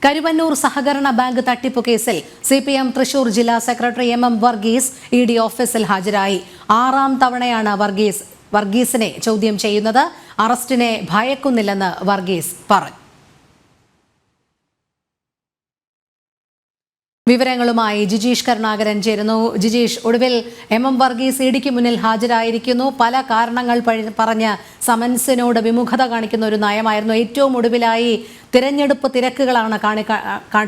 കരുവന്നൂർ സഹകരണ ബാങ്ക് തട്ടിപ്പ് കേസിൽ സിപിഎം തൃശൂർ ജില്ലാ സെക്രട്ടറി എം വർഗീസ് ഇഡി ഓഫീസിൽ ഹാജരായി. 6ാം തവണയാണ് വർഗീസിനെ ചോദ്യം ചെയ്യുന്നത്. അറസ്റ്റിനെ ഭയക്കുന്നില്ലെന്ന് വർഗീസ് പറഞ്ഞു. വിവരങ്ങളുമായി ജിജീഷ് കരുണാകരൻ ചേരുന്നു. ജിജീഷ്, ഒടുവിൽ എം വർഗീസ് ഇഡിക്ക് മുന്നിൽ ഹാജരായിരിക്കുന്നു. പല കാരണങ്ങൾ പറഞ്ഞ് സമൻസിനോട് വിമുഖത കാണിക്കുന്ന ഒരു നയമായിരുന്നു. ഏറ്റവും ഒടുവിലായി തിരഞ്ഞെടുപ്പ് തിരക്കുകളാണ്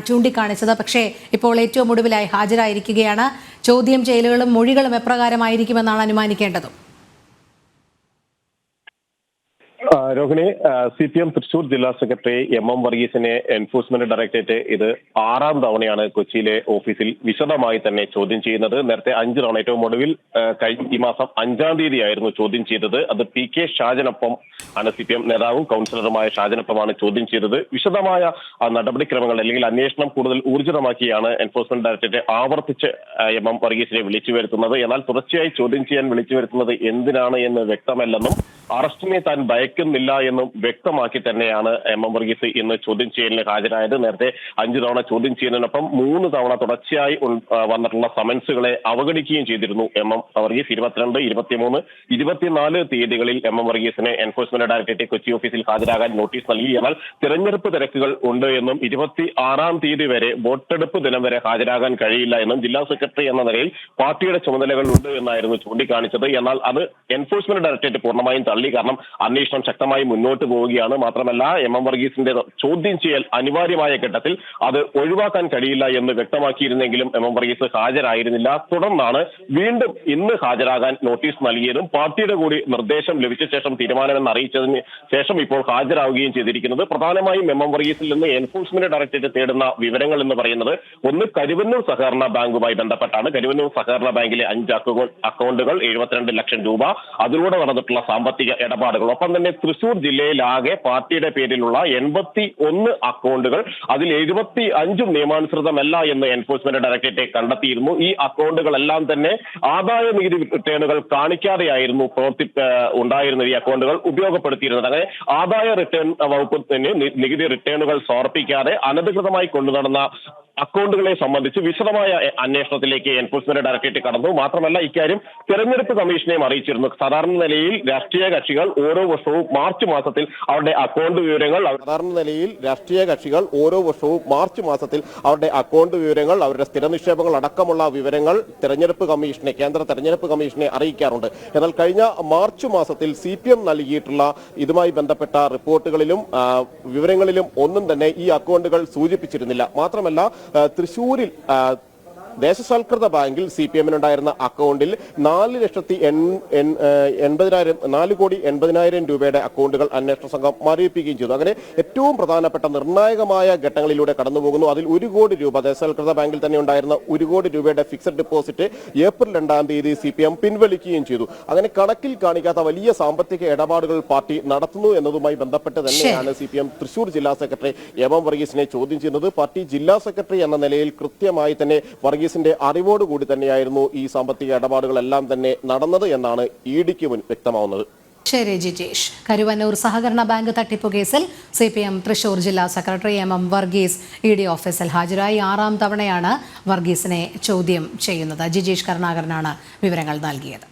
ചൂണ്ടിക്കാണിച്ചത്. പക്ഷേ ഇപ്പോൾ ഏറ്റവും ഒടുവിലായി ഹാജരായിരിക്കുകയാണ്. ചോദ്യം ചെയ്യലുകളും മൊഴികളും എപ്രകാരമായിരിക്കുമെന്നാണ് അനുമാനിക്കേണ്ടത്? രോഹിണി, സിപിഎം തൃശൂർ ജില്ലാ സെക്രട്ടറി എം വർഗീസിനെ എൻഫോഴ്സ്മെന്റ് ഡയറക്ടറേറ്റ് ഇത് 6ാം തവണയാണ് കൊച്ചിയിലെ ഓഫീസിൽ വിശദമായി തന്നെ ചോദ്യം ചെയ്യുന്നത്. നേരത്തെ 5 തവണ, ഏറ്റവും ഒടുവിൽ ഈ മാസം 5ാം തീയതിയായിരുന്നു ചോദ്യം ചെയ്തത്. അത് PK ഷാജനൊപ്പം ആണ്, സിപിഎം നേതാവും കൗൺസിലറുമായ ഷാജനൊപ്പമാണ് ചോദ്യം ചെയ്തത്. വിശദമായ നടപടിക്രമങ്ങൾ അല്ലെങ്കിൽ അന്വേഷണം കൂടുതൽ ഊർജിതമാക്കിയാണ് എൻഫോഴ്സ്മെന്റ് ഡയറക്ടറേറ്റ് ആവർത്തിച്ച് എം വർഗീസിനെ വിളിച്ചു വരുത്തുന്നത്. എന്നാൽ തുടർച്ചയായി ചോദ്യം ചെയ്യാൻ വിളിച്ചു വരുത്തുന്നത് എന്തിനാണ് എന്ന് വ്യക്തമല്ലെന്നും അറസ്റ്റിനെ താൻ ഭയക്കുന്നില്ല എന്നും വ്യക്തമാക്കി തന്നെയാണ് എം വർഗീസ് ഇന്ന് ചോദ്യം ചെയ്യലിന് ഹാജരായത്. നേരത്തെ 5 തവണ ചോദ്യം ചെയ്യുന്നതിനൊപ്പം 3 തവണ തുടർച്ചയായി വന്നിട്ടുള്ള സമൻസുകളെ അവഗണിക്കുകയും ചെയ്തിരുന്നു എം വർഗീസ്. 22, 23, 24 തീയതികളിൽ എം വർഗീസിനെ എൻഫോഴ്സ്മെന്റ് ഡയറക്ടറേറ്റ് കൊച്ചി ഓഫീസിൽ ഹാജരാകാൻ നോട്ടീസ് നൽകി. എന്നാൽ തിരഞ്ഞെടുപ്പ് തിരക്കുകൾ ഉണ്ട് എന്നും 26ാം തീയതി വരെ, വോട്ടെടുപ്പ് ദിനം വരെ ഹാജരാകാൻ കഴിയില്ല എന്നും ജില്ലാ സെക്രട്ടറി എന്ന നിലയിൽ പാർട്ടിയുടെ ചുമതലകൾ ഉണ്ട് എന്നായിരുന്നു ചൂണ്ടിക്കാണിച്ചത്. എന്നാൽ അത് എൻഫോഴ്സ്മെന്റ് ഡയറക്ടറേറ്റ് പൂർണ്ണമായും തള്ളി. കാരണം അന്വേഷണം ശക്തമായി മുന്നോട്ട് പോവുകയാണ്. മാത്രമല്ല, എം വർഗീസിന്റെ ചോദ്യം ചെയ്യൽ അനിവാര്യമായ ഘട്ടത്തിൽ അത് ഒഴിവാക്കാൻ കഴിയില്ല എന്ന് വ്യക്തമാക്കിയിരുന്നെങ്കിലും എം വർഗീസ് ഹാജരായിരുന്നില്ല. തുടർന്നാണ് വീണ്ടും ഇന്ന് ഹാജരാകാൻ നോട്ടീസ് നൽകിയതും പാർട്ടിയുടെ കൂടി നിർദ്ദേശം ലഭിച്ച ശേഷം തീരുമാനമെന്ന് അറിയിച്ചതിന് ശേഷം ഇപ്പോൾ ഹാജരാവുകയും ചെയ്തിരിക്കുന്നത്. പ്രധാനമായും എം വർഗീസിൽ നിന്ന് എൻഫോഴ്സ്മെന്റ് ഡയറക്ടറേറ്റ് തേടുന്ന വിവരങ്ങൾ എന്ന് പറയുന്നത് ഒന്ന് കരുവന്നൂർ സഹകരണ ബാങ്കുമായി ബന്ധപ്പെട്ടാണ്. കരുവന്നൂർ സഹകരണ ബാങ്കിലെ 5 അക്കൗണ്ടുകൾ, 72 ലക്ഷം രൂപ, അതിലൂടെ നടന്നിട്ടുള്ള സാമ്പത്തിക ഇടപാടുകൾ, ഒപ്പം തന്നെ തൃശൂർ ജില്ലയിലാകെ പാർട്ടിയുടെ പേരിലുള്ള 81 അക്കൗണ്ടുകൾ, അതിൽ 75 നിയമാനുസൃതമല്ല എന്ന് എൻഫോഴ്സ്മെന്റ് ഡയറക്ടറേറ്റ് കണ്ടെത്തിയിരുന്നു. ഈ അക്കൗണ്ടുകളെല്ലാം തന്നെ ആദായ നികുതി റിട്ടേണുകൾ കാണിക്കാതെയായിരുന്നു ഉണ്ടായിരുന്നത്. ഈ അക്കൗണ്ടുകൾ ഉപയോഗപ്പെടുത്തിയിരുന്നത്. അങ്ങനെ ആദായ റിട്ടേൺ വകുപ്പ് തന്നെ നികുതി റിട്ടേണുകൾ സമർപ്പിക്കാതെ അനധികൃതമായി കൊണ്ടുനടന്ന അക്കൗണ്ടുകളെ സംബന്ധിച്ച് വിശദമായ അന്വേഷണത്തിലേക്ക് എൻഫോഴ്സ്മെന്റ് ഡയറക്ടറേറ്റ് കടന്നു. മാത്രമല്ല, ഇക്കാര്യം തെരഞ്ഞെടുപ്പ് കമ്മീഷനെയും അറിയിച്ചിരുന്നു. സാധാരണ നിലയിൽ രാഷ്ട്രീയ കക്ഷികൾ ഓരോ വർഷവും മാർച്ച് മാസത്തിൽ അവരുടെ അക്കൗണ്ട് വിവരങ്ങൾ അവരുടെ സ്ഥിര നിക്ഷേപങ്ങൾ അടക്കമുള്ള വിവരങ്ങൾ കേന്ദ്ര തെരഞ്ഞെടുപ്പ് കമ്മീഷനെ അറിയിക്കാറുണ്ട്. എന്നാൽ കഴിഞ്ഞ മാർച്ച് മാസത്തിൽ CPM നൽകിയിട്ടുള്ള ഇതുമായി ബന്ധപ്പെട്ട റിപ്പോർട്ടുകളിലും വിവരങ്ങളിലും ഒന്നും തന്നെ ഈ അക്കൗണ്ടുകൾ സൂചിപ്പിച്ചിരുന്നില്ല. മാത്രമല്ല, തൃശൂരിൽ ദേശസാൽകൃത ബാങ്കിൽ CPM-നുണ്ടായിരുന്ന അക്കൗണ്ടിൽ 4,80,000 രൂപയുടെ അക്കൗണ്ടുകൾ അന്വേഷണ സംഘം മരവിപ്പിക്കുകയും ചെയ്തു. അങ്ങനെ ഏറ്റവും പ്രധാനപ്പെട്ട നിർണായകമായ ഘട്ടങ്ങളിലൂടെ കടന്നുപോകുന്നു. അതിൽ 1 കോടി രൂപ, ദേശസാൽകൃത ബാങ്കിൽ തന്നെ ഉണ്ടായിരുന്ന 1 കോടി രൂപയുടെ ഫിക്സഡ് ഡെപ്പോസിറ്റ് ഏപ്രിൽ 2-ാം തീയതി CPM പിൻവലിക്കുകയും ചെയ്തു. അങ്ങനെ കണക്കിൽ കാണിക്കാത്ത വലിയ സാമ്പത്തിക ഇടപാടുകൾ പാർട്ടി നടത്തുന്നു എന്നതുമായി ബന്ധപ്പെട്ട് തന്നെയാണ് CPM തൃശൂർ ജില്ലാ സെക്രട്ടറി എം വർഗീസിനെ ചോദ്യം ചെയ്യുന്നത്. പാർട്ടി ജില്ലാ സെക്രട്ടറി എന്ന നിലയിൽ കൃത്യമായി തന്നെ വർഗീസിന്റെ അറിവോടുകൂടി തന്നെയായിരുന്നു ഈ സാമ്പത്തിക ഇടപാടുകളെല്ലാം തന്നെ നടന്നത് എന്നാണ് ഇഡിക്ക് മുൻ വ്യക്തമാവുന്നത്. ശരി ജിജീഷ്. കരുവന്നൂർ സഹകരണ ബാങ്ക് തട്ടിപ്പ് കേസിൽ CPM തൃശൂർ ജില്ലാ സെക്രട്ടറി എം വർഗീസ് ഇഡി ഓഫീസിൽ ഹാജരായി. 6ാം തവണയാണ് വർഗീസിനെ ചോദ്യം ചെയ്യുന്നത്. ജിജീഷ് കരുണാകരനാണ് വിവരങ്ങൾ നൽകിയത്.